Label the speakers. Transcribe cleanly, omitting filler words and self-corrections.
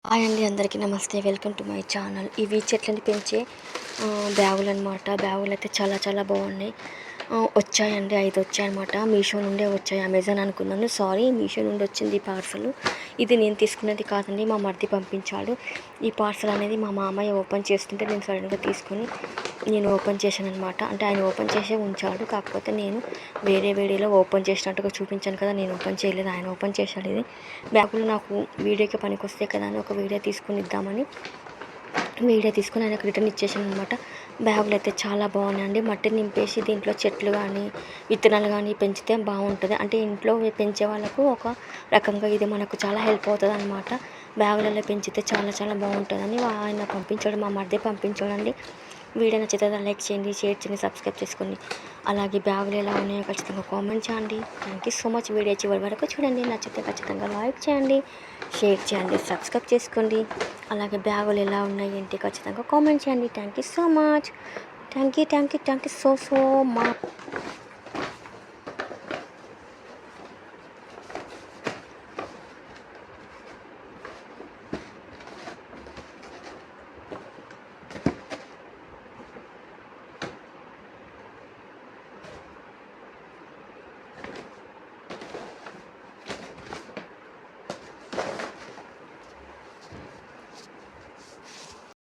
Speaker 1: Hi అండి, అందరికీ నమస్తే. Welcome to my channel. ఇవి చెట్లని పెంచే బ్యాగులు అనమాట. బ్యాగులు అయితే చాలా చాలా బాగున్నాయి. వచ్చాయండి, 5 వచ్చాయన్నమాట. మీషో నుండే వచ్చాయి. అమెజాన్ అనుకున్నాను, సారీ, మీషో నుండి వచ్చింది ఈ పార్సల్. ఇది నేను తీసుకున్నది కాదండి, మా మరిది పంపించాడు. ఈ పార్సల్ అనేది మా మామయ్య ఓపెన్ చేస్తుంటే నేను సడన్గా తీసుకొని నేను ఓపెన్ చేశాను అనమాట. అంటే ఆయన ఓపెన్ చేసే ఉంచాడు, కాకపోతే నేను వేరే వీడియోలో ఓపెన్ చేసినట్టుగా చూపించాను కదా, నేను ఓపెన్ చేయలేదు, ఆయన ఓపెన్ చేశాడు. ఇది బ్యాగులు నాకు వీడియోకి పనికొస్తాయి కదా అని ఒక వీడియో తీసుకుని ఇద్దామని వీడియో తీసుకుని ఆయనకు రిటర్న్ ఇచ్చేసాను అనమాట. బ్యాగులు అయితే చాలా బాగున్నాయండి. మట్టి నింపేసి దీంట్లో చెట్లు కానీ విత్తనాలు కానీ పెంచితే బాగుంటుంది. అంటే ఇంట్లో పెంచే వాళ్ళకు ఒక రకంగా ఇది మనకు చాలా హెల్ప్ అవుతుంది అనమాట. బ్యాగులలో పెంచితే చాలా చాలా బాగుంటుందని ఆయన పంపించాడు, మా మధ్య పంపించాడండి. వీడియో నచ్చితే లైక్ చేయండి, షేర్ చేయండి, సబ్స్క్రైబ్ చేసుకోండి. అలాగే బ్యాగులు ఎలా ఉన్నాయో ఖచ్చితంగా కామెంట్ చేయండి. Thank you so much. Video చివరి వరకు చూడండి. నచ్చితే ఖచ్చితంగా లైక్ చేయండి, షేర్ చేయండి, సబ్స్క్రైబ్ చేసుకోండి. అలాగే బ్యాగులు ఎలా ఉన్నాయి ఏంటి ఖచ్చితంగా కామెంట్ చేయండి. Thank you so much. Thank you so much.